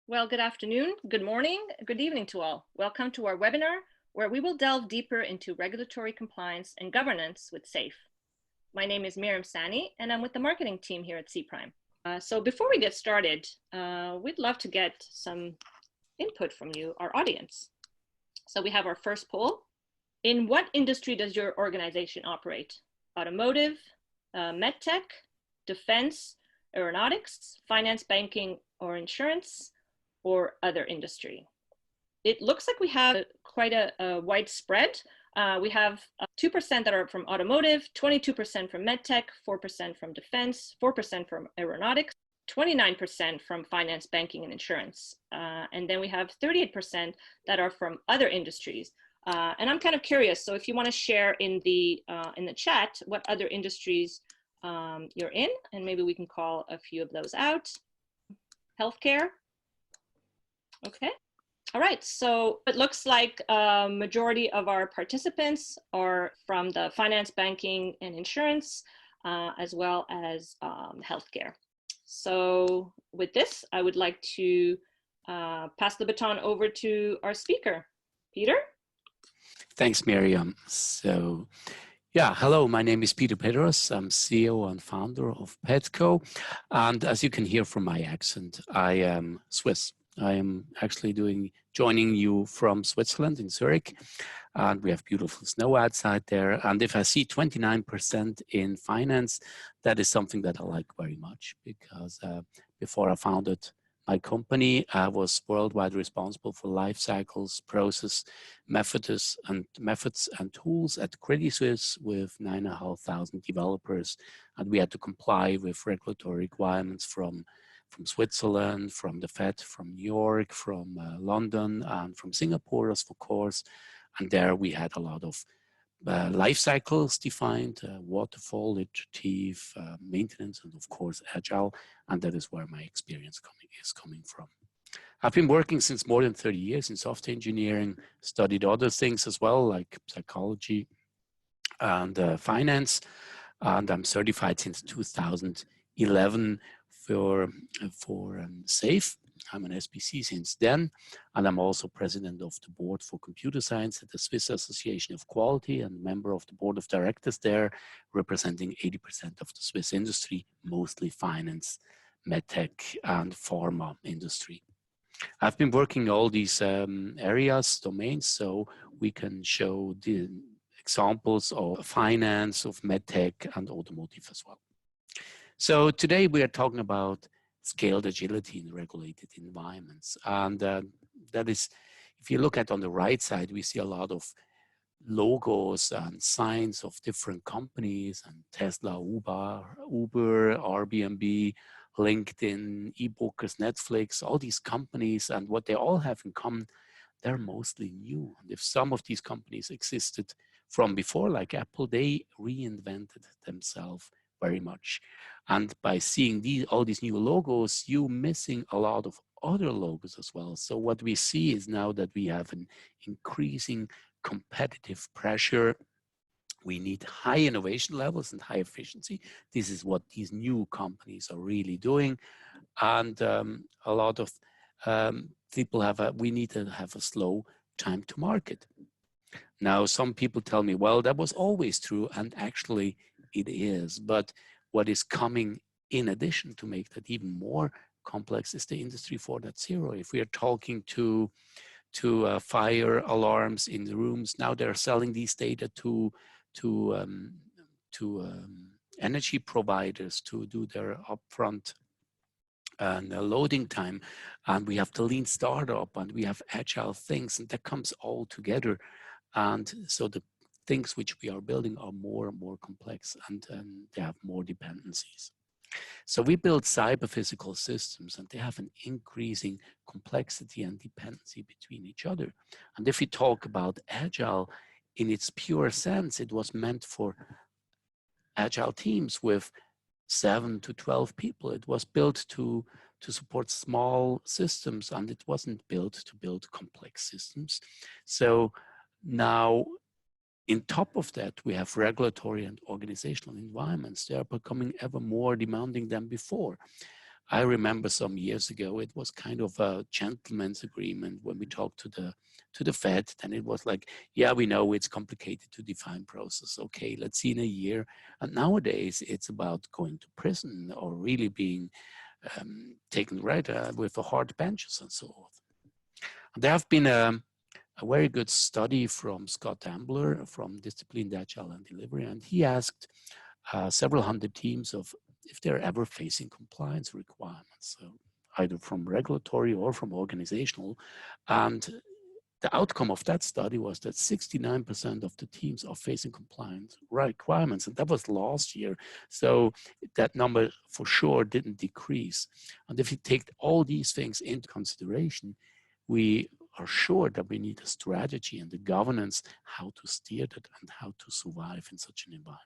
Well, good afternoon, good morning, good evening to all. Welcome to our webinar, where we will delve deeper into regulatory compliance and governance with SAFE. My name is Miriam Sani, and I'm with the marketing team here at Cprime. So before we get started, we'd love to get some input from you, our audience. So we have our first poll. In what industry does your organization operate? Automotive, medtech, defense, aeronautics, finance, banking, or insurance, or other industry? It looks like we have quite a wide spread. We have 2% that are from automotive, 22% from medtech, 4% from defense, 4% from aeronautics, 29% from finance, banking, and insurance. And then we have 38% that are from other industries. And I'm kind of curious, so if you want to share in the chat what other industries you're in, and maybe we can call a few of those out. Healthcare. Okay. All right, so it looks like a majority of our participants are from the finance, banking, and insurance, as well as healthcare. So with this, I would like to pass the baton over to our speaker, Peter. Thanks, Miriam. So, yeah, hello, my name is Peter Pedros. I'm CEO and founder of Petco. And as you can hear from my accent, I am Swiss. I am actually joining you from Switzerland in Zurich, and we have beautiful snow outside there. And if I see 29% in finance, that is something that I like very much, because before I founded my company, I was worldwide responsible for life cycles, process, methods and tools at Credit Suisse with 9,500 developers, and we had to comply with regulatory requirements from Switzerland, from the Fed, from New York, from London, and from Singapore, of course. And there we had a lot of life cycles defined, waterfall, iterative, maintenance, and of course, agile. And that is where my experience is coming from. I've been working since more than 30 years in software engineering, studied other things as well, like psychology and finance. And I'm certified since 2011 for SAFE. I'm an SPC since then, and I'm also president of the board for computer science at the Swiss Association of Quality and member of the board of directors there, representing 80% of the Swiss industry, mostly finance, medtech, and pharma industry. I've been working in all these areas, domains, so we can show the examples of finance, of medtech, and automotive as well. So today we are talking about scaled agility in regulated environments. And that is, if you look at on the right side, we see a lot of logos and signs of different companies, and Tesla, Uber, Airbnb, LinkedIn, eBookers, Netflix, all these companies, and what they all have in common, they're mostly new. And if some of these companies existed from before, like Apple, they reinvented themselves very much. And by seeing all these new logos, you're missing a lot of other logos as well. So what we see is now that we have an increasing competitive pressure. We need high innovation levels and high efficiency. This is what these new companies are really doing. And a lot of people we need to have a slow time to market. Now, some people tell me, well, that was always true, and actually it is. But what is coming in addition to make that even more complex is the Industry 4.0. If we are talking to fire alarms in the rooms, now they're selling these data to energy providers to do their upfront and loading time. And we have the lean startup, and we have agile things, and that comes all together. And so the things which we are building are more and more complex, and they have more dependencies. So we build cyber physical systems, and they have an increasing complexity and dependency between each other. And if we talk about agile in its pure sense, it was meant for agile teams with 7 to 12 people. It was built to support small systems, and it wasn't built to build complex systems. So now In top of that, we have regulatory and organizational environments. They are becoming ever more demanding than before. I remember some years ago, it was kind of a gentleman's agreement when we talked to the Fed. Then it was like, yeah, we know it's complicated to define process. Okay, let's see in a year. And nowadays, it's about going to prison or really being taken right with the hard benches and so forth. There have been a very good study from Scott Ambler from Disciplined Agile and Delivery, and he asked several hundred teams of if they're ever facing compliance requirements, so either from regulatory or from organizational. And the outcome of that study was that 69% of the teams are facing compliance requirements, and that was last year. So that number for sure didn't decrease. And if you take all these things into consideration, we are sure that we need a strategy and the governance, how to steer that and how to survive in such an environment.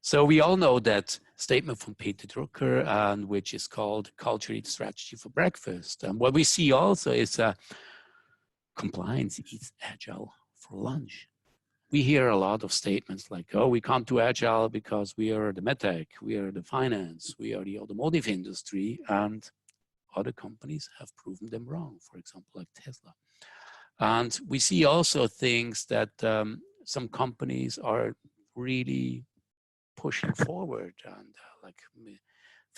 So we all know that statement from Peter Drucker, and which is called Culture Eats Strategy for Breakfast. And what we see also is compliance eats agile for lunch. We hear a lot of statements like, oh, we can't do agile because we are the medtech, we are the finance, we are the automotive industry, and other companies have proven them wrong, for example, like Tesla. And we see also things that some companies are really pushing forward, and like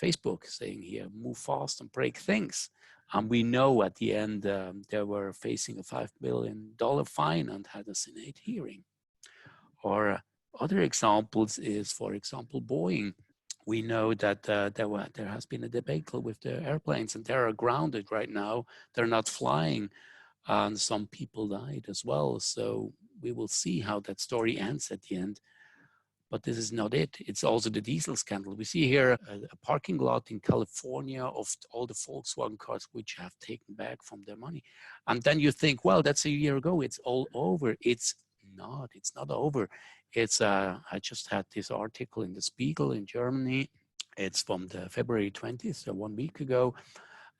Facebook saying here, move fast and break things. And we know at the end they were facing a $5 billion fine and had a Senate hearing. Or other examples is, for example, Boeing. We know that there has been a debacle with the airplanes, and they are grounded right now. They're not flying, and some people died as well. So we will see how that story ends at the end. But this is not it. It's also the diesel scandal. We see here a parking lot in California of all the Volkswagen cars which have taken back from their money. And then you think, well, that's a year ago. It's all over. It's not over. It's I just had this article in the Spiegel in Germany. It's from the February 20th, so 1 week ago.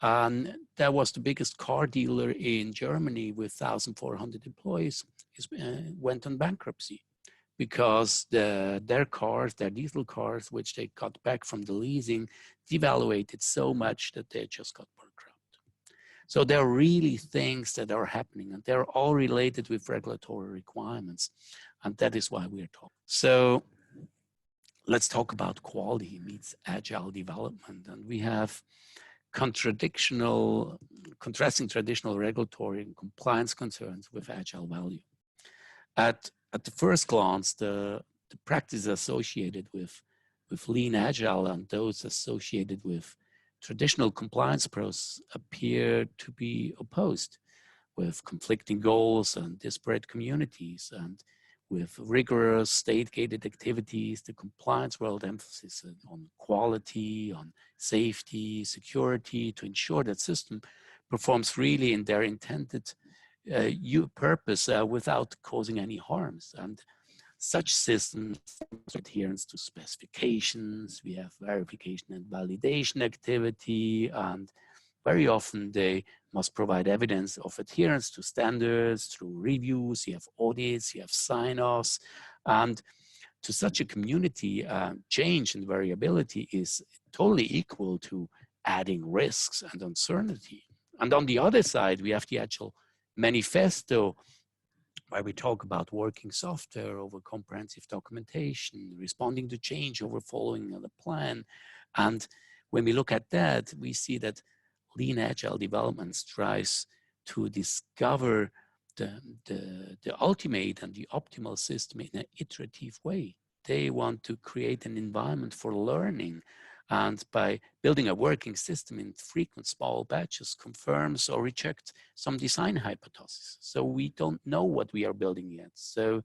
And that was the biggest car dealer in Germany with 1,400 employees, went on bankruptcy because their cars, their diesel cars, which they got back from the leasing, devaluated so much that they just got bankrupt. So there are really things that are happening, and they're all related with regulatory requirements. And that is why we're talking. So let's talk about quality meets agile development. And we have contrasting traditional regulatory and compliance concerns with agile value. At the first glance, the practice associated with lean agile and those associated with traditional compliance process appear to be opposed, with conflicting goals and disparate communities, and with rigorous state-gated activities. The compliance world emphasis on quality, on safety, security, to ensure that system performs really in their intended purpose without causing any harms. And such systems adherence to specifications. We have verification and validation activity, and very often they must provide evidence of adherence to standards through reviews. You have audits, you have sign-offs, and to such a community, change and variability is totally equal to adding risks and uncertainty. And on the other side, we have the Agile Manifesto, where we talk about working software over comprehensive documentation, responding to change over following the plan. And when we look at that, we see that lean agile development strives to discover the ultimate and the optimal system in an iterative way. They want to create an environment for learning, and by building a working system in frequent small batches, confirms or rejects some design hypotheses. So we don't know what we are building yet. So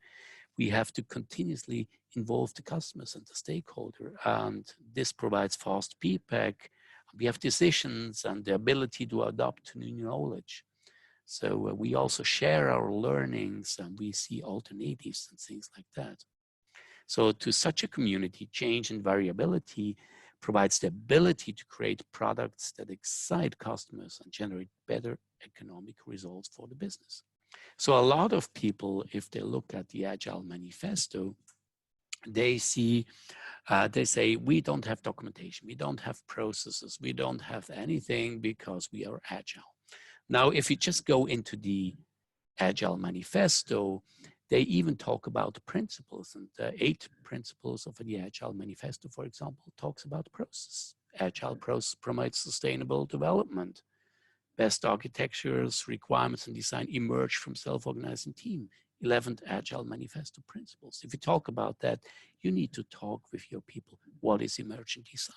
we have to continuously involve the customers and the stakeholder, and this provides fast feedback. We have decisions and the ability to adopt new knowledge. So we also share our learnings, and we see alternatives and things like that. So to such a community, change and variability provides the ability to create products that excite customers and generate better economic results for the business. So a lot of people, if they look at the Agile Manifesto, they see, they say, we don't have documentation, we don't have processes, we don't have anything because we are Agile. Now, if you just go into the Agile Manifesto, they even talk about principles, and the 8 principles of the Agile Manifesto, for example, talks about process. Agile process promotes sustainable development. Best architectures, requirements, and design emerge from self-organizing team. 11th Agile Manifesto principles. If you talk about that, you need to talk with your people. What is emergent design?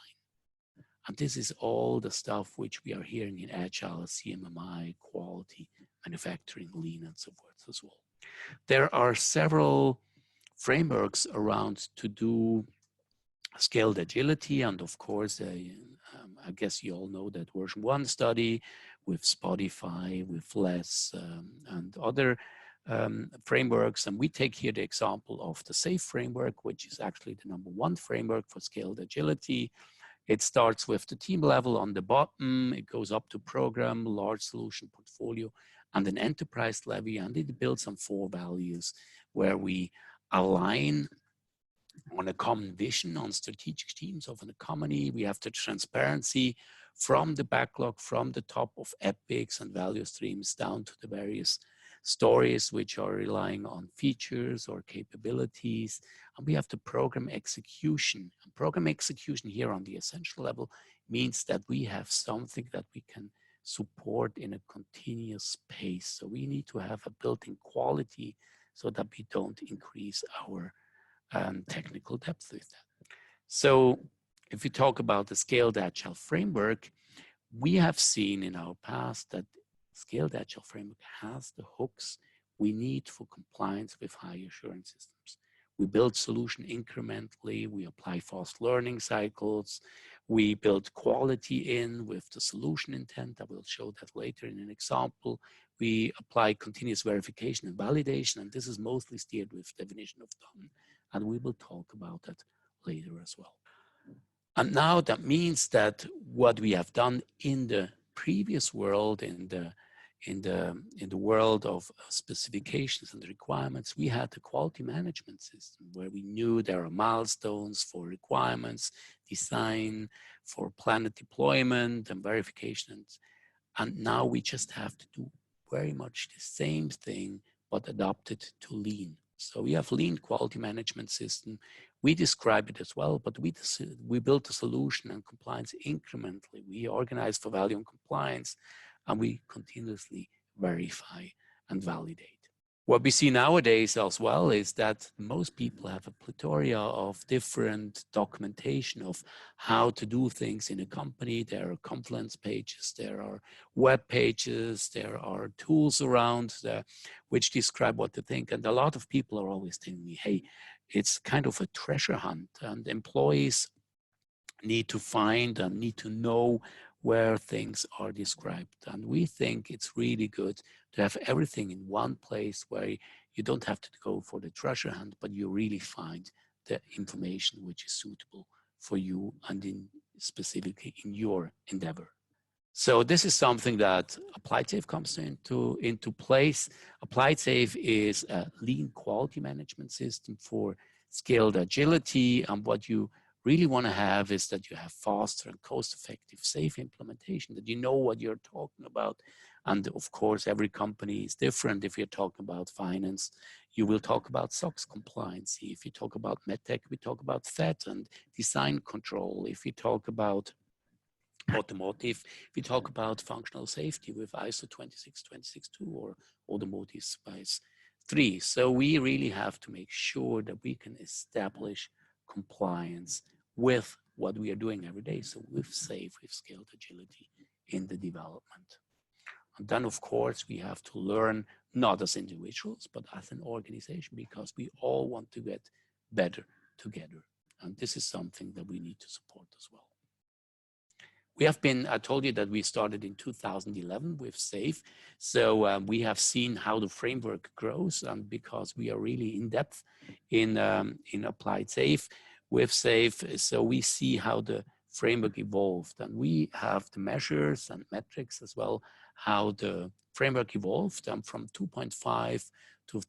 And this is all the stuff which we are hearing in Agile, CMMI, quality, manufacturing, lean, and so forth as well. There are several frameworks around to do scaled agility. And of course, I guess you all know that version 1 study with Spotify, with LESS, and other frameworks. And we take here the example of the SAFE framework, which is actually the #1 framework for scaled agility. It starts with the team level on the bottom. It goes up to program, large solution portfolio, and an enterprise level. And it builds on 4 values where we align on a common vision on strategic teams of a company. We have the transparency from the backlog, from the top of epics and value streams down to the various stories which are relying on features or capabilities. And we have the program execution. And program execution here on the essential level means that we have something that we can support in a continuous pace. So we need to have a built-in quality so that we don't increase our technical depth with that. So if we talk about the Scaled Agile Framework, we have seen in our past that Scaled Agile Framework has the hooks we need for compliance with high assurance systems. We build solution incrementally, we apply fast learning cycles, we build quality in with the solution intent. I will show that later in an example. We apply continuous verification and validation, and this is mostly steered with definition of done. And we will talk about that later as well. And now that means that what we have done in the previous world, in the world of specifications and requirements, we had the quality management system where we knew there are milestones for requirements, design, for planned deployment and verification. And now we just have to do very much the same thing, but adapted to lean. So we have lean quality management system. We describe it as well, but we built a solution and compliance incrementally. We organize for value and compliance, and we continuously verify and validate. What we see nowadays as well is that most people have a plethora of different documentation of how to do things in a company. There are Confluence pages, there are web pages, there are tools around which describe what to think. And a lot of people are always telling me, hey, it's kind of a treasure hunt, and employees need to find and need to know where things are described. And we think it's really good to have everything in one place where you don't have to go for the treasure hunt, but you really find the information which is suitable for you and specifically in your endeavor. So this is something that Applied Safe comes into place. Applied Safe is a lean quality management system for scaled agility. And what you really want to have is that you have faster and cost-effective safe implementation, that you know what you're talking about. And of course, every company is different. If you're talking about finance, you will talk about SOX compliance. If you talk about medtech, we talk about FET and design control. If you talk about automotive, we talk about functional safety with ISO 26262 or automotive spice 3. So we really have to make sure that we can establish compliance with what we are doing every day. So with SAFE, with scaled agility in the development. And then of course we have to learn not as individuals, but as an organization, because we all want to get better together. And this is something that we need to support as well. We have been, I told you that we started in 2011 with SAFE. So we have seen how the framework grows, and because we are really in depth in Applied Safe with SAFE, so we see how the framework evolved, and we have the measures and metrics as well, how the framework evolved from 2.5 to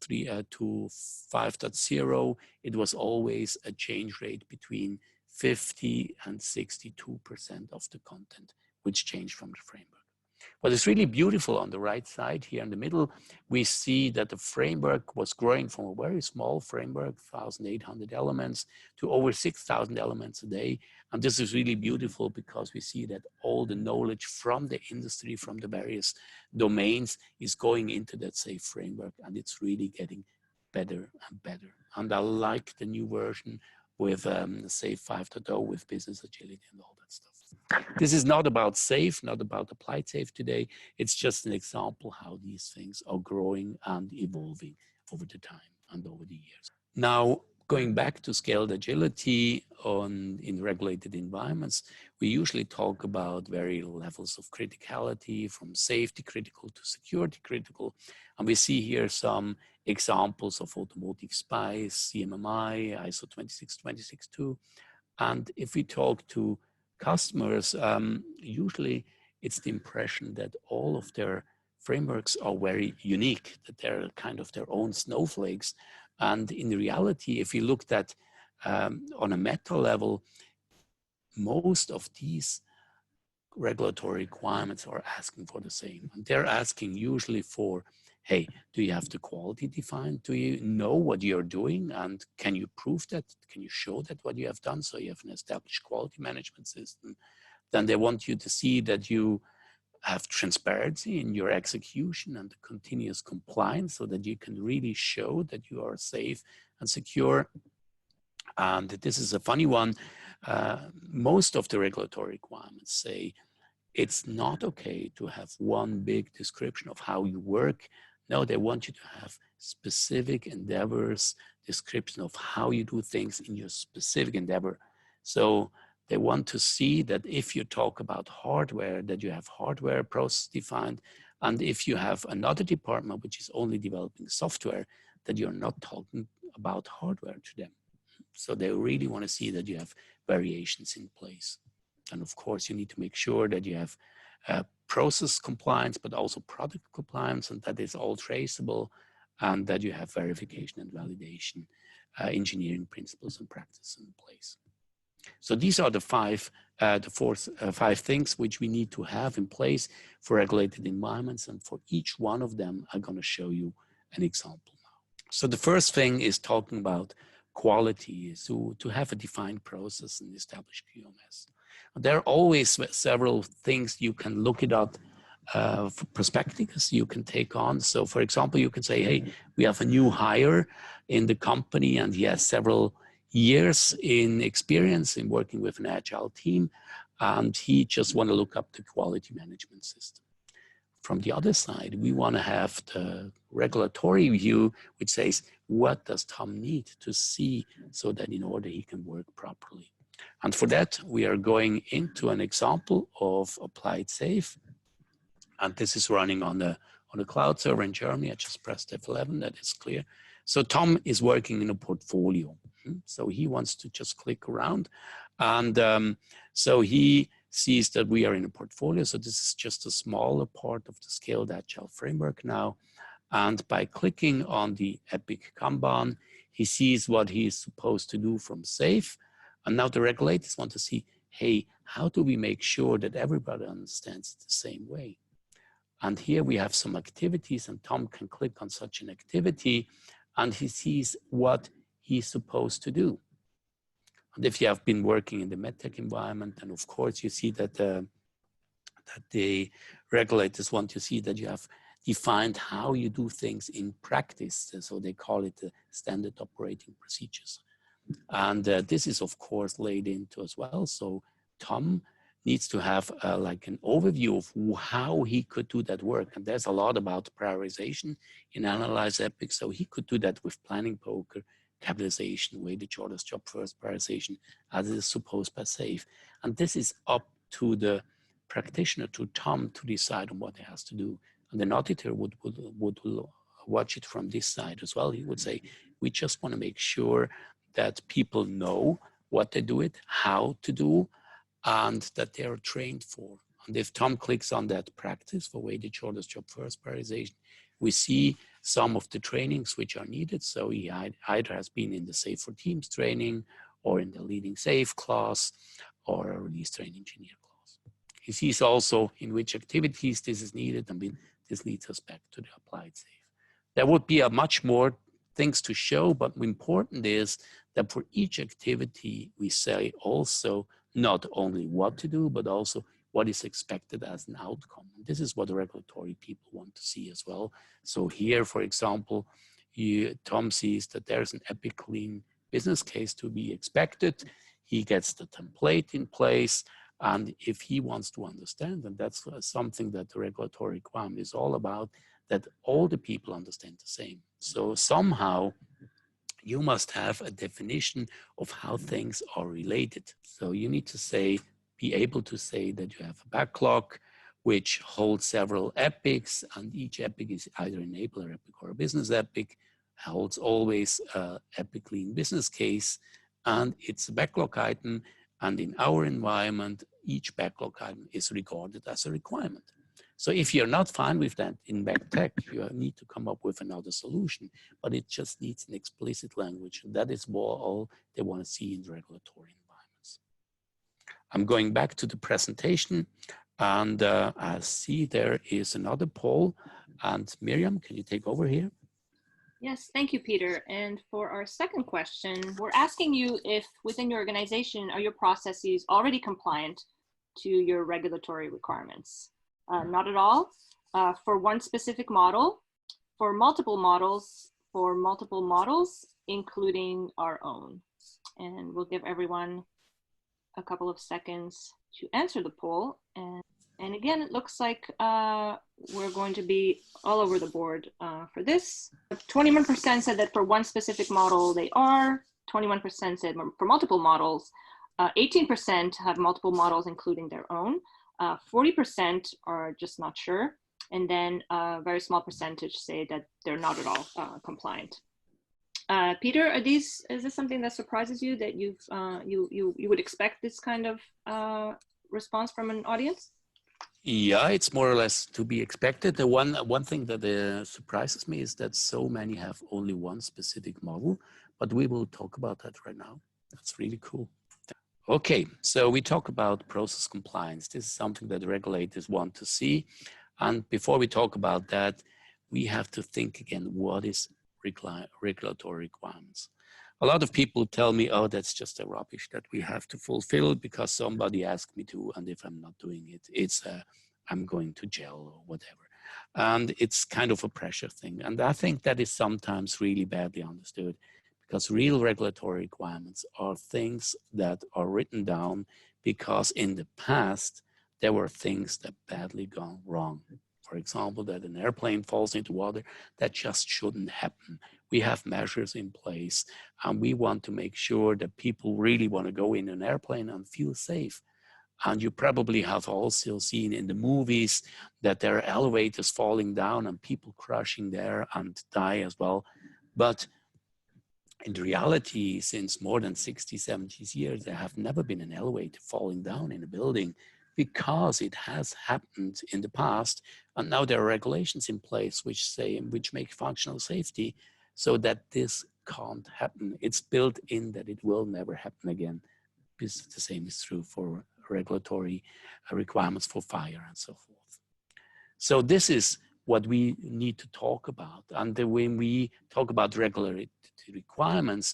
5.0. It was always a change rate between 50 and 62% of the content, which changed from the framework. What is really beautiful on the right side here in the middle, we see that the framework was growing from a very small framework, 1,800 elements, to over 6,000 elements a day. And this is really beautiful because we see that all the knowledge from the industry, from the various domains is going into that SAFe framework, and it's really getting better and better. And I like the new version with SAFe 5.0 with business agility and all that stuff. This is not about SAFe, not about applied SAFe today. It's just an example how these things are growing and evolving over the time and over the years. Now, going back to scaled agility in regulated environments, we usually talk about various levels of criticality, from safety critical to security critical. And we see here some examples of automotive SPICE, CMMI, ISO 26262. And if we talk to customers, usually it's the impression that all of their frameworks are very unique, that they're kind of their own snowflakes. And in reality, if you looked at on a meta level, most of these regulatory requirements are asking for the same. And they're asking usually for, hey, do you have the quality defined? Do you know what you're doing? And can you prove that? Can you show that what you have done? So you have an established quality management system. Then they want you to see that you have transparency in your execution and continuous compliance so that you can really show that you are safe and secure. And this is a funny one. Most of the regulatory requirements say it's not okay to have one big description of how you work. No, they want you to have specific endeavors, description of how you do things in your specific endeavor. So they want to see that if you talk about hardware, that you have hardware process defined. And if you have another department which is only developing software, that you're not talking about hardware to them. So they really want to see that you have variations in place. And of course, you need to make sure that you have process compliance, but also product compliance, and that is all traceable, and that you have verification and validation, engineering principles and practice in place. So these are the five things which we need to have in place for regulated environments. And for each one of them, I'm going to show you an example now. So the first thing is talking about quality, so to have a defined process and establish QMS. There are always several things you can look it up for perspectives you can take on. So for example, you can say, hey, we have a new hire in the company and he has several years in experience in working with an agile team, and he just want to look up the quality management system. From the other side, we want to have the regulatory view, which says, what does Tom need to see so that in order he can work properly? And for that, we are going into an example of applied SAFe. And this is running on a cloud server in Germany. I just pressed F11, that is clear. So Tom is working in a portfolio. So he wants to just click around. And so he sees that we are in a portfolio. So this is just a smaller part of the Scaled Agile Framework now. And by clicking on the Epic Kanban, he sees what he is supposed to do from SAFe. And now the regulators want to see, hey, how do we make sure that everybody understands it the same way? And here we have some activities, and Tom can click on such an activity, and he sees what he's supposed to do. And if you have been working in the medtech environment, then of course you see that the regulators want to see that you have defined how you do things in practice. So they call it the standard operating procedures. And this is of course laid into as well. So Tom needs to have like an overview of how he could do that work. And there's a lot about prioritization in Analyze Epic. So he could do that with planning poker, capitalization, weighted shortest job first prioritization, as is supposed by SAFe. And this is up to the practitioner, to Tom, to decide on what he has to do. And an auditor would watch it from this side as well. He would say, we just want to make sure that people know what they do it, how to do, and that they are trained for. And if Tom clicks on that practice for weighted shortest job first prioritization, we see some of the trainings which are needed. So he either has been in the Safe for Teams training or in the Leading Safe class or a Release Train Engineer class. He sees also in which activities this is needed, and this leads us back to the Applied Safe. There would be a much more things to show, but important is that for each activity, we say also not only what to do, but also what is expected as an outcome. And this is what the regulatory people want to see as well. So here, for example, Tom sees that there's an epic clean business case to be expected. He gets the template in place. And if he wants to understand, and that's something that the regulatory requirement is all about, that all the people understand the same. So somehow you must have a definition of how things are related. So you need to be able to say that you have a backlog which holds several epics, and each epic is either an enabler epic or a business epic, holds always an epic clean business case, and it's a backlog item. And in our environment, each backlog item is regarded as a requirement. So if you're not fine with that in BackTech, you need to come up with another solution, but it just needs an explicit language. And that is all they want to see in the regulatory environments. I'm going back to the presentation, and I see there is another poll. And Miriam, can you take over here? Yes, thank you, Peter. And for our second question, we're asking you if within your organization, are your processes already compliant to your regulatory requirements? Not at all. For one specific model, for multiple models, including our own. And we'll give everyone a couple of seconds to answer the poll. And again, it looks like we're going to be all over the board for this. 21% said that for one specific model they are, 21% said for multiple models, 18% have multiple models including their own, 40% are just not sure, and then a very small percentage say that they're not at all compliant. Peter, is this something that surprises you, that you would expect this kind of response from an audience? Yeah, it's more or less to be expected. The one thing that surprises me is that so many have only one specific model, but we will talk about that right now. That's really cool. Okay, so we talk about process compliance. This is something that the regulators want to see. And before we talk about that, we have to think again, what is regulatory requirements? A lot of people tell me, oh, that's just a rubbish that we have to fulfill because somebody asked me to, and if I'm not doing it, I'm going to jail or whatever. And it's kind of a pressure thing. And I think that is sometimes really badly understood, because real regulatory requirements are things that are written down because in the past, there were things that badly gone wrong. For example, that an airplane falls into water, that just shouldn't happen. We have measures in place, and we want to make sure that people really want to go in an airplane and feel safe. And you probably have also seen in the movies that there are elevators falling down and people crashing there and die as well. But in reality, since more than 60, 70 years, there have never been an elevator falling down in a building, because it has happened in the past. And now there are regulations in place which make functional safety so that this can't happen. It's built in that it will never happen again. The same is true for regulatory requirements for fire and so forth. So this is what we need to talk about. And when we talk about regulatory requirements,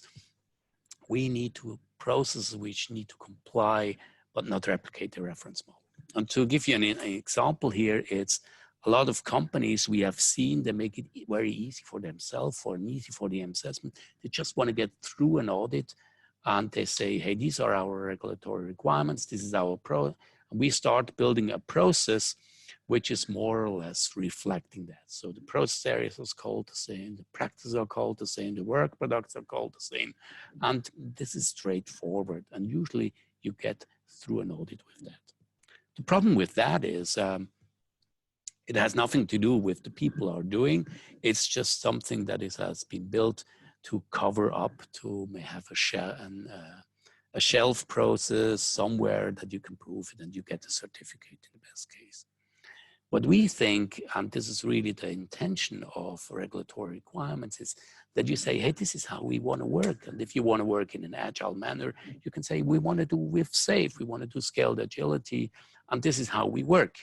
we need to processes which need to comply but not replicate the reference model. And to give you an example here, it's a lot of companies we have seen, they make it very easy for themselves or easy for the assessment. They just want to get through an audit and they say, hey, these are our regulatory requirements. This is our and we start building a process which is more or less reflecting that. So the process areas are called the same, the practices are called the same, the work products are called the same. And this is straightforward. And usually you get through an audit with that. The problem with that is it has nothing to do with the people are doing. It's just something that has been built to cover up, to have a shelf process somewhere that you can prove it and you get a certificate in the best case. What we think, and this is really the intention of regulatory requirements, is that you say, hey, this is how we want to work. And if you want to work in an agile manner, you can say, we want to do with SAFe, we want to do scaled agility, and this is how we work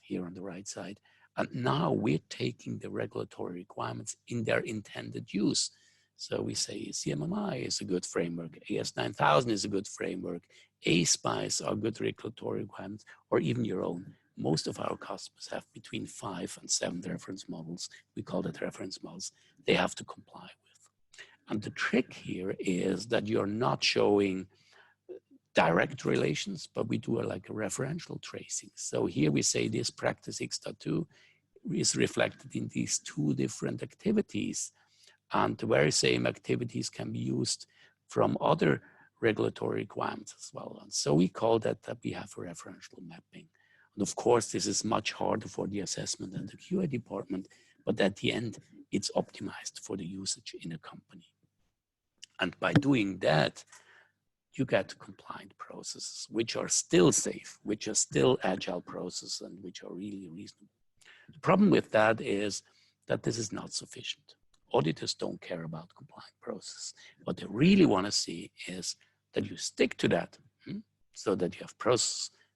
here on the right side. And now we're taking the regulatory requirements in their intended use. So we say CMMI is a good framework, AS9000 is a good framework, ASPICE are good regulatory requirements, or even your own. Most of our customers have between 5 and 7 reference models. We call that reference models. They have to comply with. And the trick here is that you're not showing direct relations, but we do like a referential tracing. So here we say this practice X.2 is reflected in these 2 different activities. And the very same activities can be used from other regulatory requirements as well. And so we call that we have a referential mapping. And of course, this is much harder for the assessment and the QA department, but at the end, it's optimized for the usage in a company. And by doing that, you get compliant processes, which are still safe, which are still agile processes, and which are really reasonable. The problem with that is that this is not sufficient. Auditors don't care about compliant process. What they really want to see is that you stick to that, so that you have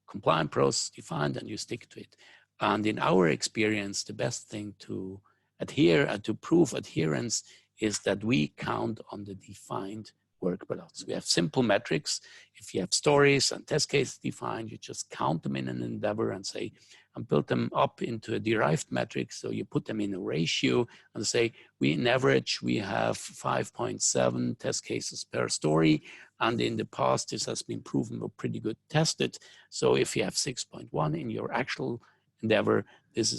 compliant process defined and you stick to it. And in our experience, the best thing to adhere and to prove adherence is that we count on the defined work products. We have simple metrics. If you have stories and test cases defined, you just count them in an endeavor and say, and build them up into a derived metric. So you put them in a ratio and say, in average, we have 5.7 test cases per story. And in the past, this has been proven or pretty good tested. So if you have 6.1 in your actual endeavor, this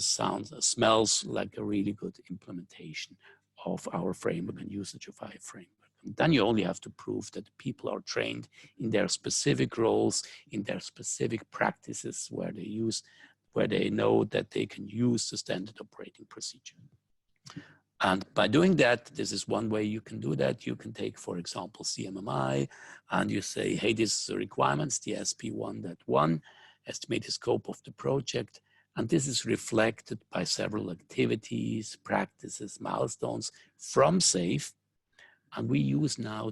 smells like a really good implementation of our framework and usage of our framework. And then you only have to prove that people are trained in their specific roles, in their specific practices where they know that they can use the standard operating procedure. And by doing that, this is one way you can do that. You can take, for example, CMMI, and you say, hey, this is the requirements, the SP1.1, estimated scope of the project. And this is reflected by several activities, practices, milestones from SAFe. And we use now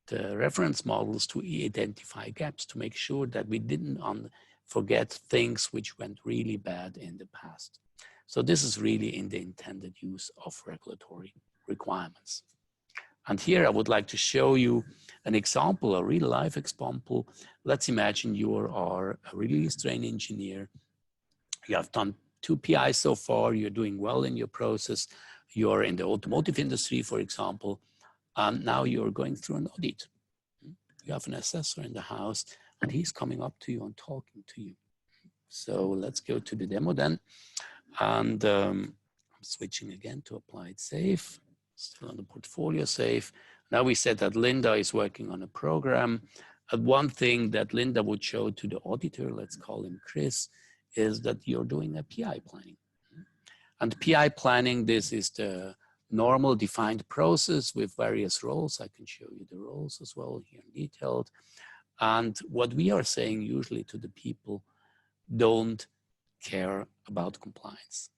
the reference models to identify gaps to make sure that we didn't forget things which went really bad in the past. So this is really in the intended use of regulatory requirements. And here I would like to show you an example, a real life example. Let's imagine you are a release train engineer. You have done 2 PIs so far, you're doing well in your process. You're in the automotive industry, for example, and now you're going through an audit. You have an assessor in the house and he's coming up to you and talking to you. So let's go to the demo then. And I'm switching again to applied SAFe, still on the portfolio SAFe. Now we said that Linda is working on a program. And one thing that Linda would show to the auditor, let's call him Chris, is that you're doing a PI planning. And PI planning, this is the normal defined process with various roles. I can show you the roles as well here in detailed. And what we are saying usually to the people, don't care about compliance.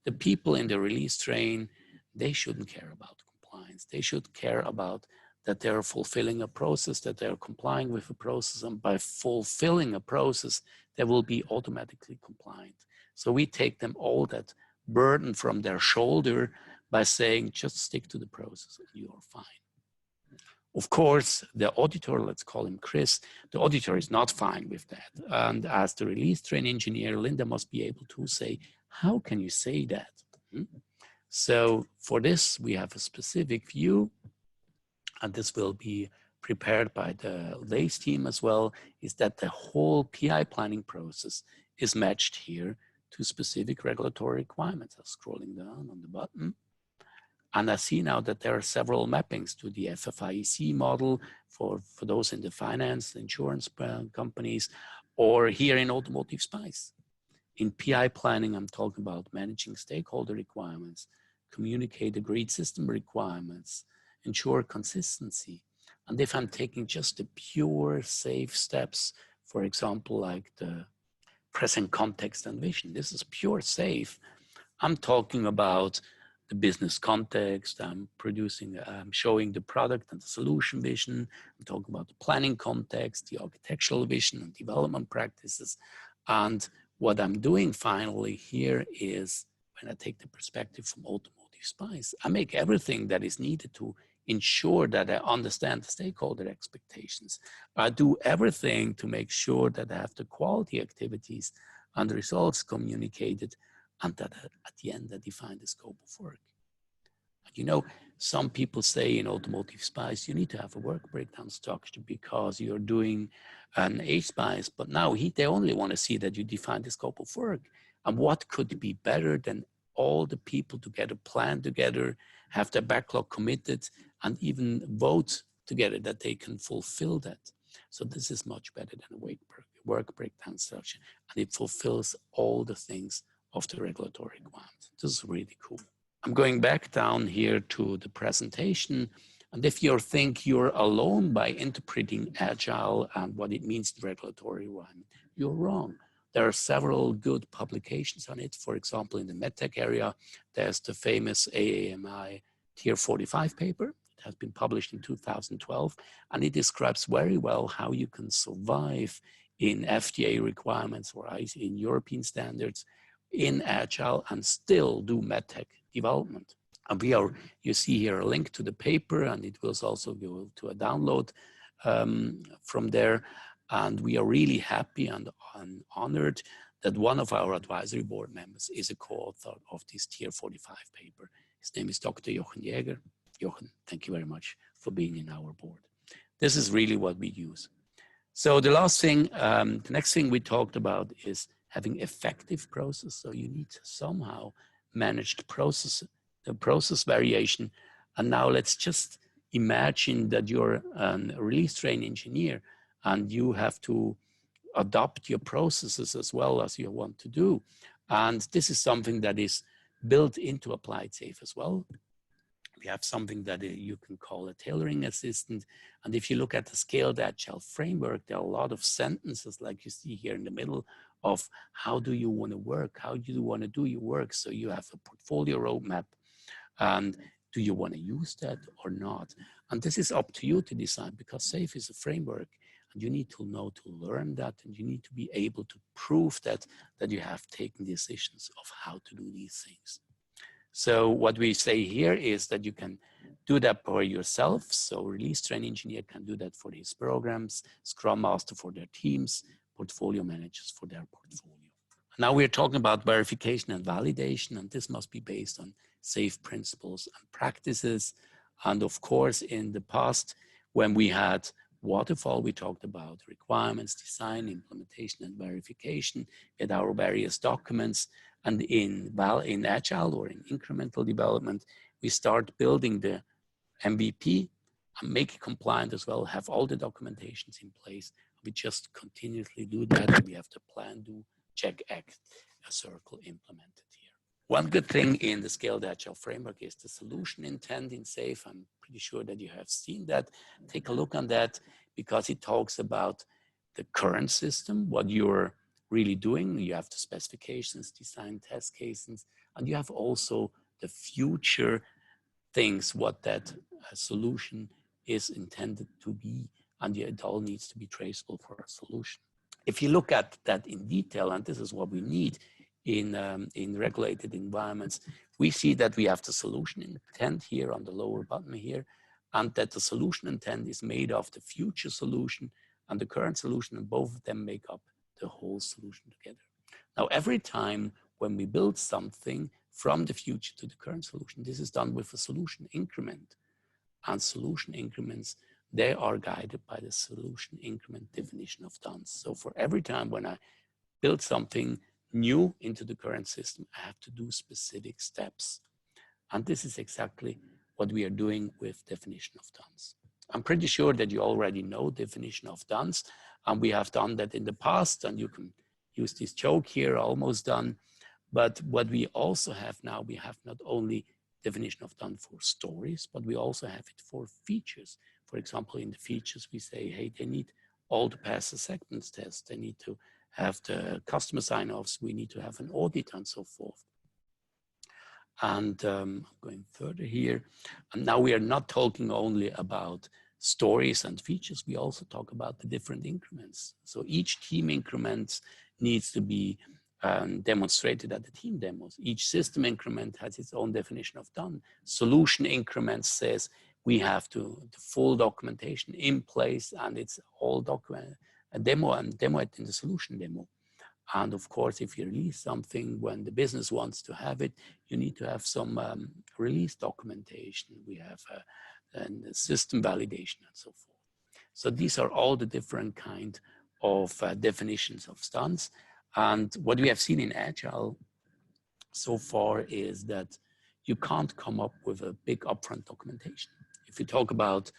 The people in the release train, they shouldn't care about compliance. They should care about that they're fulfilling a process, that they're complying with a process, and by fulfilling a process, they will be automatically compliant. So we take them all that burden from their shoulder by saying, just stick to the process and you are fine. Of course, the auditor, let's call him Chris, the auditor is not fine with that. And as the release train engineer, Linda must be able to say, how can you say that? So for this, we have a specific view, and this will be prepared by the LACE team as well, is that the whole PI planning process is matched here to specific regulatory requirements. I'm scrolling down on the button. And I see now that there are several mappings to the FFIEC model for those in the finance, insurance companies, or here in automotive SPICE. In PI planning, I'm talking about managing stakeholder requirements, communicate agreed system requirements, ensure consistency. And if I'm taking just the pure safe steps, for example, like the present context and vision, this is pure safe. I'm talking about the business context. I'm showing the product and the solution vision. I'm talking about the planning context, the architectural vision and development practices. And what I'm doing finally here is, when I take the perspective from automotive spice, I make everything that is needed to ensure that I understand the stakeholder expectations. I do everything to make sure that I have the quality activities and the results communicated, and that at the end I define the scope of work. And you know, some people say in automotive spice, you need to have a work breakdown structure because you're doing an A-spice, but now they only want to see that you define the scope of work. And what could be better than all the people together, plan together, have their backlog committed, and even vote together that they can fulfill that. So this is much better than a work breakdown structure, and it fulfills all the things of the regulatory requirement. This is really cool. I'm going back down here to the presentation. And if you think you're alone by interpreting Agile and what it means in regulatory environment, you're wrong. There are several good publications on it. For example, in the medtech area, there's the famous AAMI Tier 45 paper. It has been published in 2012, and it describes very well how you can survive in FDA requirements or in European standards in Agile and still do medtech development. And you see here a link to the paper, and it will also go to a download from there. And we are really happy and honored that one of our advisory board members is a co-author of this Tier 45 paper. His name is Dr. Jochen Jäger. Jochen, thank you very much for being in our board. This is really what we use. So the last thing, the next thing we talked about is having effective process. So you need to somehow manage the process variation. And now let's just imagine that you're a release train engineer and you have to adopt your processes as well as you want to do. And this is something that is built into Applied Safe as well. We have something that you can call a Tailoring Assistant. And if you look at the Scaled Agile Framework, there are a lot of sentences like you see here in the middle of how do you want to work? How do you want to do your work? So you have a portfolio roadmap. And do you want to use that or not? And this is up to you to decide, because SAFE is a framework and you need to know to learn that, and you need to be able to prove that you have taken decisions of how to do these things. So what we say here is that you can do that for yourself. So release train engineer can do that for his programs, Scrum Master for their teams, portfolio managers for their portfolio. Now we're talking about verification and validation, and this must be based on safe principles and practices. And of course, in the past, when we had waterfall, we talked about requirements, design, implementation, and verification with our various documents. And in Agile or in incremental development, we start building the MVP and make it compliant as well, have all the documentations in place. We just continuously do that. We have the plan, do, check, act, a circle implemented here. One good thing in the Scaled Agile Framework is the solution intent in SAFE. I'm pretty sure that you have seen that. Take a look on that, because it talks about the current system, what you're really doing. You have the specifications, design, test cases, and you have also the future things, what that solution is intended to be, and it all needs to be traceable for a solution. If you look at that in detail, and this is what we need in regulated environments, we see that we have the solution intent here on the lower button here, and that the solution intent is made of the future solution and the current solution, and both of them make up the whole solution together. Now, every time when we build something from the future to the current solution, this is done with a solution increment. And solution increments, they are guided by the solution increment definition of done. So for every time when I build something new into the current system, I have to do specific steps. And this is exactly what we are doing with definition of dones. I'm pretty sure that you already know definition of dones, and we have done that in the past, and you can use this joke here, almost done. But what we also have now, we have not only definition of done for stories, but we also have it for features. For example, in the features, we say, hey, they need all to pass acceptance test. They need to have the customer sign-offs. We need to have an audit and so forth. And going further here, and now we are not talking only about stories and features. We also talk about the different increments. So each team increment needs to be demonstrated at the team demos. Each system increment has its own definition of done. Solution increment says we have the full documentation in place, and it's all document a demo and demo it in the solution demo. And of course, if you release something when the business wants to have it, you need to have some release documentation. We have a system validation and so forth. So these are all the different kind of definitions of stunts. And what we have seen in Agile so far is that you can't come up with a big upfront documentation. If you talk about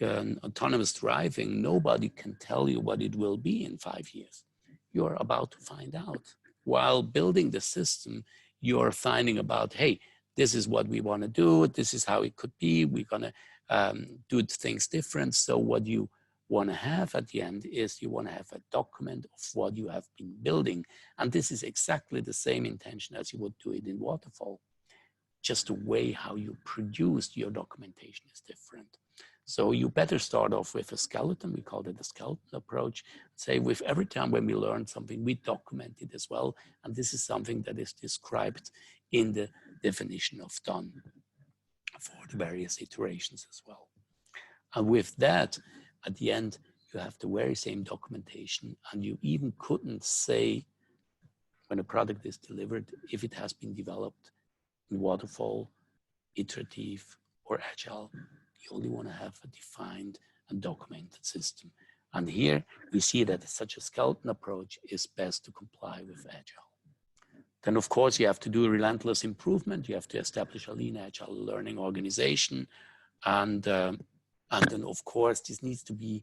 autonomous driving, nobody can tell you what it will be in 5 years. You're about to find out. While building the system, you're finding about, hey, this is what we want to do. This is how it could be. We're going to do things different. So what you want to have at the end is you want to have a document of what you have been building. And this is exactly the same intention as you would do it in waterfall. Just the way how you produced your documentation is different. So you better start off with a skeleton. We call it a skeleton approach. Say with every time when we learn something, we document it as well. And this is something that is described in the definition of done for the various iterations as well. And with that, at the end, you have the very same documentation, and you even couldn't say when a product is delivered if it has been developed in waterfall, iterative, or agile. You only want to have a defined and documented system. And here we see that such a skeleton approach is best to comply with agile. Then, of course, you have to do relentless improvement. You have to establish a lean agile learning organization. And then, of course, this needs to be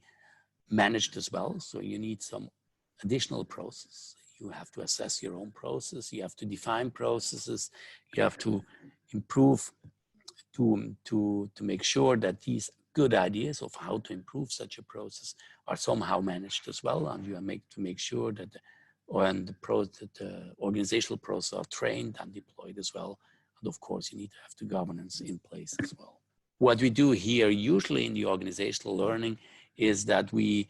managed as well. So you need some additional process. You have to assess your own process. You have to define processes. You have to improve to make sure that these good ideas of how to improve such a process are somehow managed as well. And you make sure that the organizational process are trained and deployed as well. And of course, you need to have the governance in place as well. What we do here, usually in the organizational learning, is that we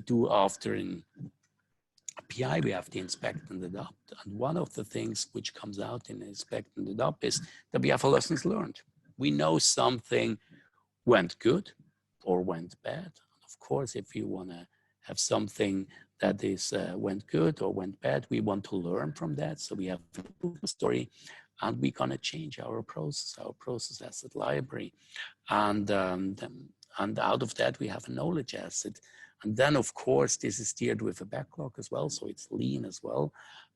do after in PI, we have the inspect and adopt. And one of the things which comes out in inspect and adopt is that we have a lessons learned. We know something went good or went bad. Of course, if you want to have something that is went good or went bad, we want to learn from that. So we have a story, and we're going to change our process asset library. And out of that, we have a knowledge asset. And then, of course, this is steered with a backlog as well, so it's lean as well.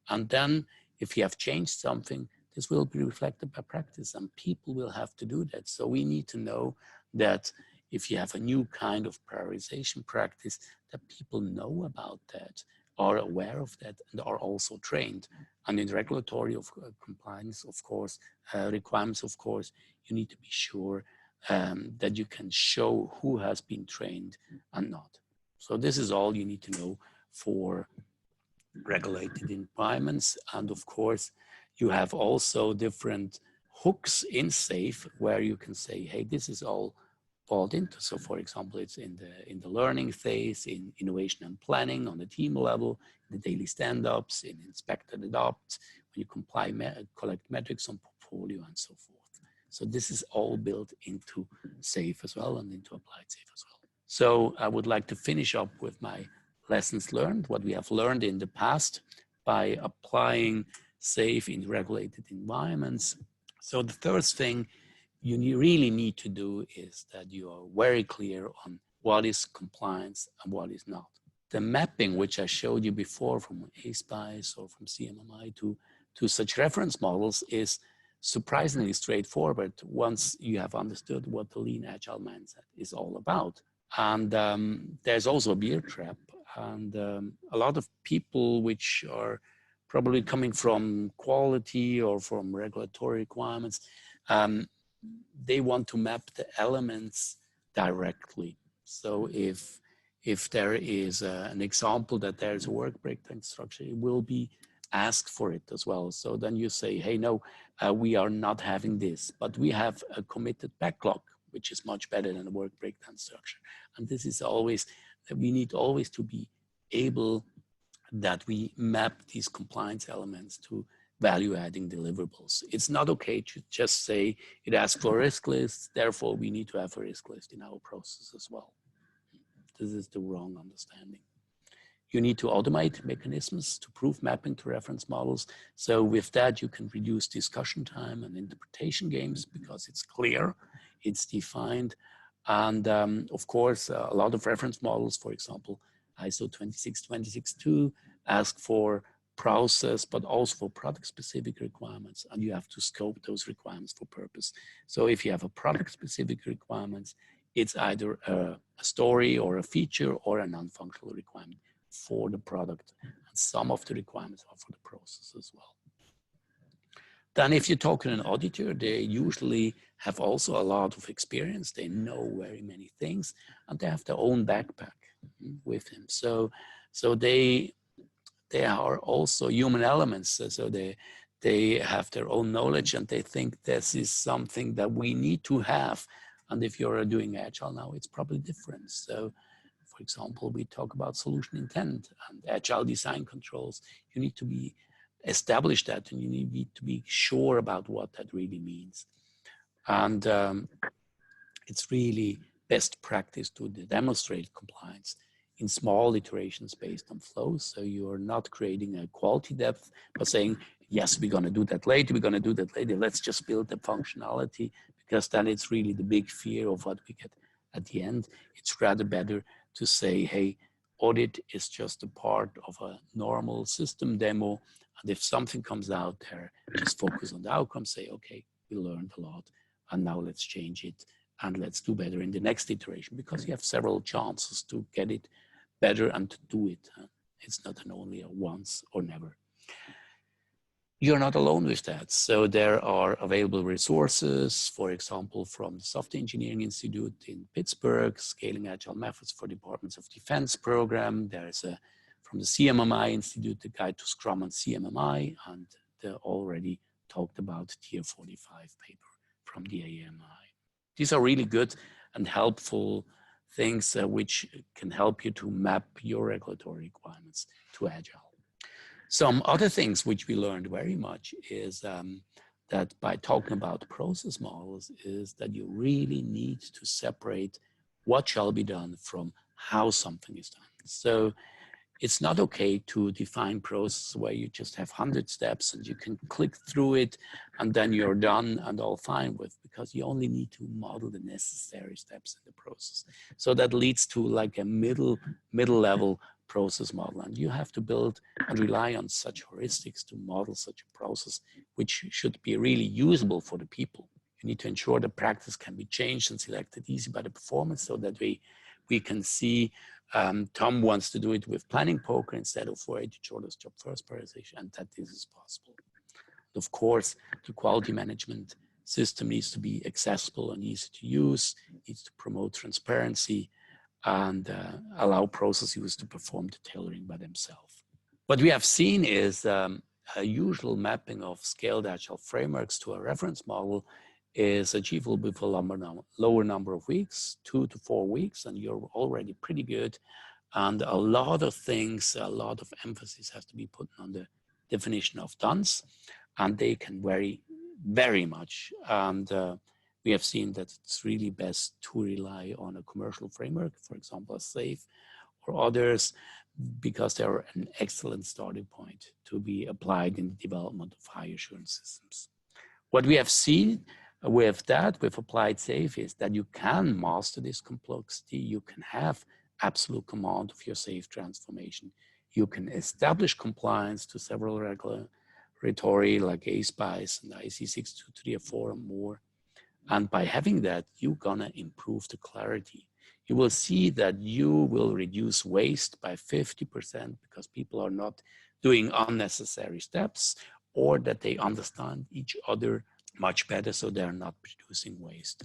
And then if you have changed something, this will be reflected by practice, and people will have to do that. So we need to know that if you have a new kind of prioritization practice, that people know about that, are aware of that, and are also trained. And in regulatory compliance, of course, requirements, of course, you need to be sure that you can show who has been trained and not. So this is all you need to know for regulated environments. And of course, you have also different hooks in SAFe where you can say, hey, this is all bought into. So for example, it's in the learning phase, in innovation and planning on the team level, in the daily stand-ups, in inspect and adopt, when you collect metrics on portfolio and so forth. So this is all built into SAFe as well and into applied SAFe as well. So I would like to finish up with my lessons learned, what we have learned in the past by applying SAFe in regulated environments. So the first thing you really need to do is that you are very clear on what is compliance and what is not. The mapping, which I showed you before from ASPICE or from CMMI to such reference models, is surprisingly straightforward once you have understood what the lean agile mindset is all about. And there's also a beer trap, and a lot of people which are probably coming from quality or from regulatory requirements, they want to map the elements directly. So if there is an example that there's a work breakdown structure, it will be asked for it as well. So then you say, hey, no, we are not having this, but we have a committed backlog, which is much better than a work breakdown structure. And this is always, we need always to be able that we map these compliance elements to value-adding deliverables. It's not okay to just say it asks for a risk list, therefore we need to have a risk list in our process as well. This is the wrong understanding. You need to automate mechanisms to prove mapping to reference models. So with that, you can reduce discussion time and interpretation games because it's clear, it's defined. And of course, a lot of reference models, for example, ISO 26262 ask for process, but also for product specific requirements. And you have to scope those requirements for purpose. So if you have a product specific requirements, it's either a story or a feature or a non-functional requirement for the product. And some of the requirements are for the process as well. Then if you talk to an auditor, they usually have also a lot of experience. They know very many things and they have their own backpack with them. So they are also human elements. So they have their own knowledge and they think this is something that we need to have. And if you're doing Agile now, it's probably different. So for example, we talk about solution intent and Agile design controls. You need to be establish that and you need to be sure about what that really means. And it's really best practice to demonstrate compliance in small iterations based on flows. So you are not creating a quality depth, but saying, yes, we're going to do that later. We're going to do that later. Let's just build the functionality, because then it's really the big fear of what we get at the end. It's rather better to say, hey, audit is just a part of a normal system demo. And if something comes out there, just focus on the outcome, say, okay, we learned a lot and now let's change it and let's do better in the next iteration, because you have several chances to get it better and to do it. It's not an only a once or never. You're not alone with that. So there are available resources, for example, from the Software Engineering Institute in Pittsburgh, Scaling Agile Methods for Departments of Defense program. There's from the CMMI Institute, the Guide to Scrum and CMMI, and the already talked about Tier 45 paper from the AMI. These are really good and helpful things which can help you to map your regulatory requirements to Agile. Some other things which we learned very much is that by talking about process models is that you really need to separate what shall be done from how something is done. So it's not okay to define process where you just have 100 steps and you can click through it and then you're done and all fine with, because you only need to model the necessary steps in the process. So that leads to like a middle level process model, and you have to build and rely on such heuristics to model such a process, which should be really usable for the people. You need to ensure the practice can be changed and selected easy by the performance, so that we can see Tom wants to do it with planning poker instead of 480 shortest job first prioritization, and that this is possible. Of course, the quality management system needs to be accessible and easy to use, needs to promote transparency, and allow process users to perform the tailoring by themselves. What we have seen is a usual mapping of scaled agile frameworks to a reference model is achievable with a lower number of weeks, 2 to 4 weeks, and you're already pretty good. And a lot of things, a lot of emphasis has to be put on the definition of dones, and they can vary very much. And we have seen that it's really best to rely on a commercial framework, for example, a SAFe or others, because they're an excellent starting point to be applied in the development of high assurance systems. What we have seen with applied SAFe is that you can master this complexity. You can have absolute command of your SAFe transformation. You can establish compliance to several regulatory like ASPICE and IC 62304 and more. And by having that, you're gonna improve the clarity. You will see that you will reduce waste by 50% because people are not doing unnecessary steps, or that they understand each other much better, so they're not producing waste.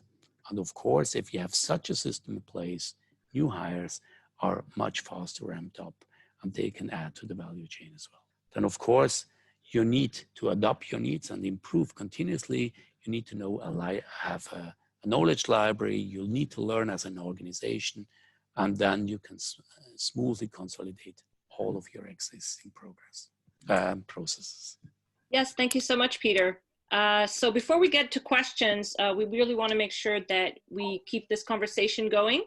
And of course, if you have such a system in place, new hires are much faster ramped up and they can add to the value chain as well. Then of course, you need to adapt your needs and improve continuously. You need to know have a knowledge library. You'll need to learn as an organization, and then you can smoothly consolidate all of your existing processes. Yes, thank you so much, Peter. So before we get to questions, we really want to make sure that we keep this conversation going.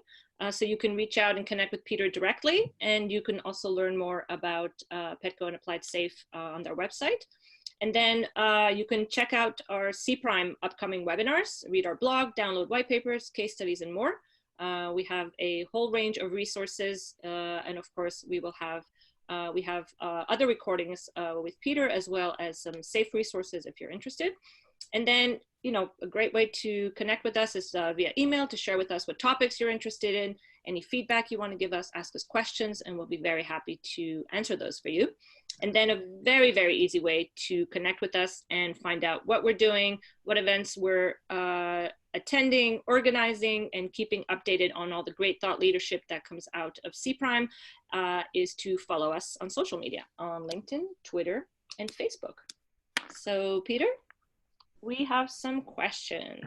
So you can reach out and connect with Peter directly, and you can also learn more about Petco and Applied Safe on their website. And then you can check out our Cprime upcoming webinars, read our blog, download white papers, case studies, and more. We have a whole range of resources, and of course, we have other recordings with Peter, as well as some safe resources if you're interested. And then, you know, a great way to connect with us is via email, to share with us what topics you're interested in, any feedback you want to give us, ask us questions, and we'll be very happy to answer those for you. And then a very, very easy way to connect with us and find out what we're doing, what events we're attending, organizing, and keeping updated on all the great thought leadership that comes out of Cprime is to follow us on social media, on LinkedIn, Twitter, and Facebook. So, Peter, we have some questions.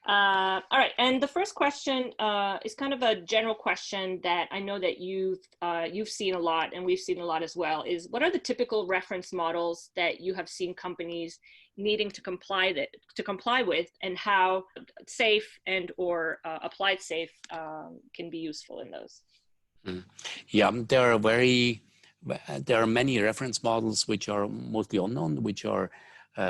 All right, and the first question is kind of a general question that I know that you've seen a lot, and we've seen a lot as well, is what are the typical reference models that you have seen companies needing to comply with, and how safe and or applied safe can be useful in those? Yeah, there are many reference models which are mostly unknown, which are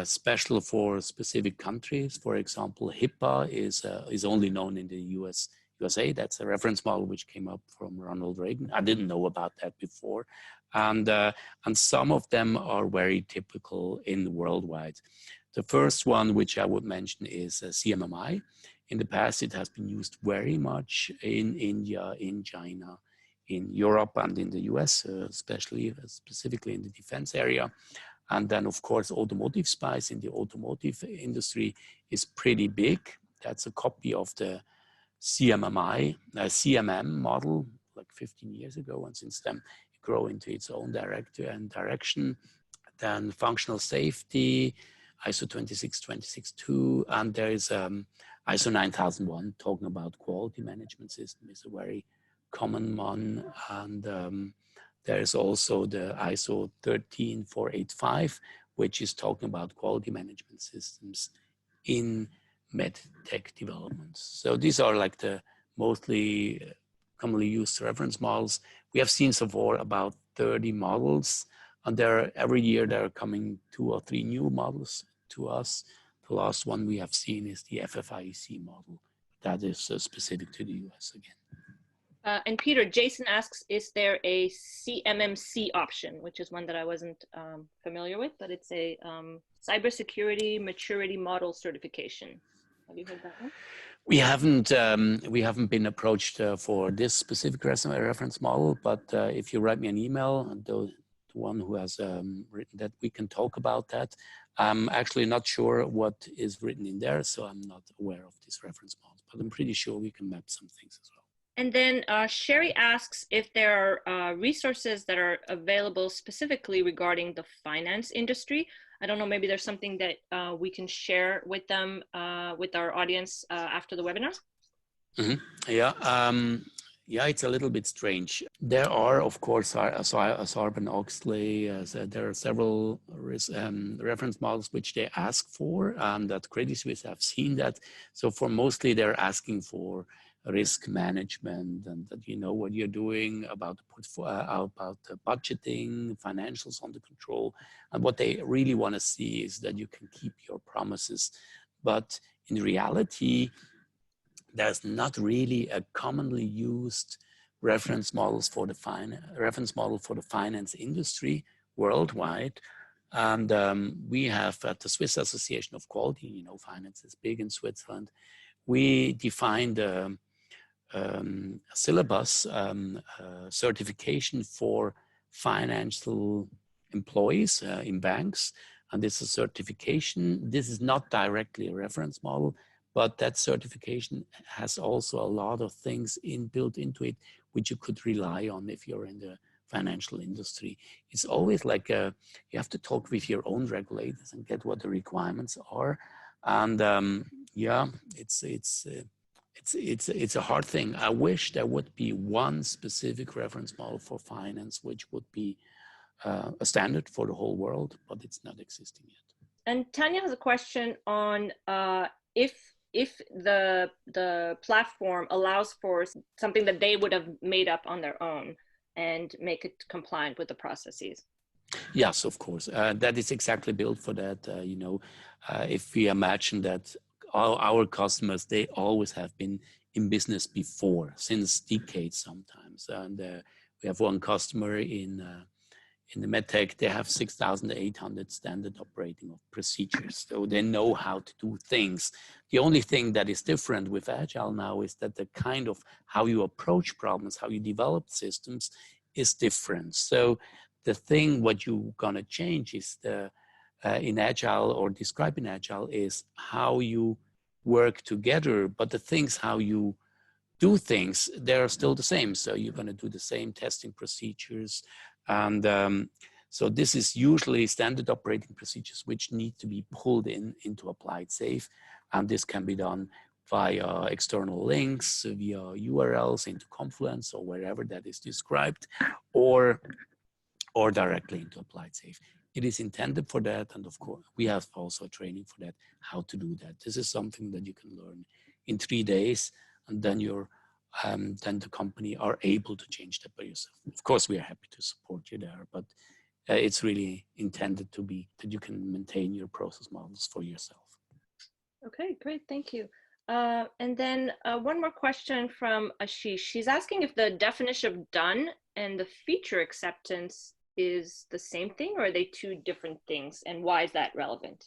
special for specific countries. For example, HIPAA is only known in the USA. That's a reference model which came up from Ronald Reagan. I didn't know about that before, and some of them are very typical in worldwide. The first one, which I would mention, is CMMI. In the past, it has been used very much in India, in China, in Europe, and in the US, specifically in the defense area. And then, of course, automotive spice in the automotive industry is pretty big. That's a copy of the CMM model, like 15 years ago. And since then, it grew into its own direction. Then functional safety, ISO 26262, and there is ISO 9001 talking about quality management system is a very common one. And there is also the ISO 13485, which is talking about quality management systems in medtech developments. So these are like the mostly commonly used reference models. We have seen so far about 30 models, and every year there are coming 2 or 3 new models to us. The last one we have seen is the FFIEC model. That is specific to the US again. And Peter, Jason asks, is there a CMMC option, which is one that I wasn't familiar with, but it's a cybersecurity maturity model certification. Have you heard that one? We haven't been approached for this specific reference model, but if you write me an email, the one who has written that, we can talk about that. I'm actually not sure what is written in there, so I'm not aware of this reference model, but I'm pretty sure we can map some things as well. And then Sherry asks if there are resources that are available specifically regarding the finance industry. I don't know, maybe there's something that we can share with them, with our audience after the webinar? Mm-hmm. Yeah, it's a little bit strange. There are, of course, Sarbanes-Oxley, there are several reference models which they ask for, and at Credit Suisse I've seen that. So for mostly they're asking for risk management, and that you know what you're doing about the budgeting, financials under control. And what they really want to see is that you can keep your promises. But in reality, there's not really a commonly used reference model for the finance industry worldwide. And we have at the Swiss Association of Quality, you know, finance is big in Switzerland. We defined a syllabus certification for financial employees in banks. And this is a certification. This is not directly a reference model, but that certification has also a lot of things built into it, which you could rely on if you're in the financial industry. It's always like you have to talk with your own regulators and get what the requirements are. And yeah, it's a hard thing. I wish there would be one specific reference model for finance, which would be a standard for the whole world, but it's not existing yet. And Tanya has a question on if the platform allows for something that they would have made up on their own and make it compliant with the processes. Yes, of course. That is exactly built for that. If we imagine that our customers, they always have been in business before, since decades sometimes. And we have one customer in the medtech, they have 6,800 standard operating procedures. So they know how to do things. The only thing that is different with Agile now is that the kind of how you approach problems, how you develop systems is different. So the thing what you're gonna change is in Agile or describe in Agile is how you work together, but the things how you do things, they're still the same. So you're gonna do the same testing procedures. And so this is usually standard operating procedures which need to be pulled into Applied Safe. And this can be done via external links, via URLs into Confluence or wherever that is described, or directly into Applied Safe. It is intended for that. And of course, we have also training for that, how to do that. This is something that you can learn in 3 days, and then then the company are able to change that by yourself. Of course, we are happy to support you there, but it's really intended to be that you can maintain your process models for yourself. Okay, great, thank you. And then one more question from Ashish. She's asking if the definition of done and the feature acceptance is the same thing, or are they two different things, and why is that relevant?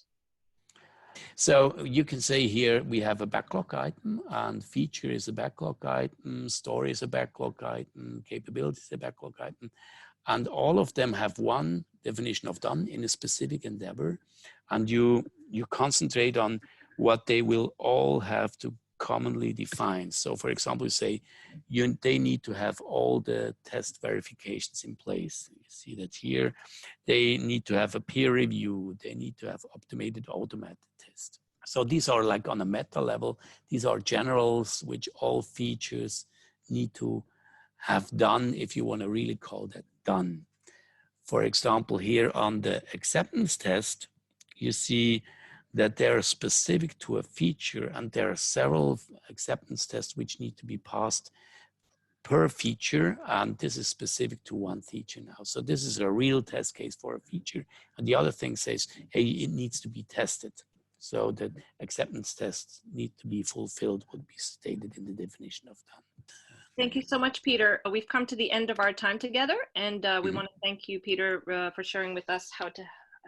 So you can say here we have a backlog item, and feature is a backlog item, story is a backlog item, capability is a backlog item, and all of them have one definition of done in a specific endeavor, and you concentrate on what they will all have to commonly define. So for example, you say they need to have all the test verifications in place. You see that here. They need to have a peer review. They need to have automated test. So these are like on a meta level. These are generals which all features need to have done if you want to really call that done. For example, here on the acceptance test, you see that they are specific to a feature, and there are several acceptance tests which need to be passed per feature, and this is specific to one feature now. So this is a real test case for a feature, and the other thing says, hey, it needs to be tested. So the acceptance tests need to be fulfilled, would be stated in the definition of done. Thank you so much, Peter. We've come to the end of our time together, and we want to thank you, Peter, for sharing with us how to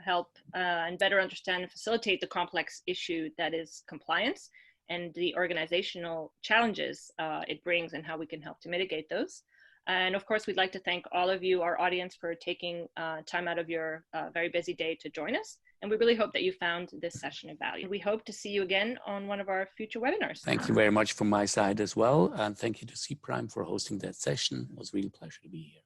help and better understand and facilitate the complex issue that is compliance and the organizational challenges it brings and how we can help to mitigate those. And of course, we'd like to thank all of you, our audience, for taking time out of your very busy day to join us. And we really hope that you found this session of value. We hope to see you again on one of our future webinars. Thank you very much from my side as well. And thank you to Cprime for hosting that session. It was really a pleasure to be here.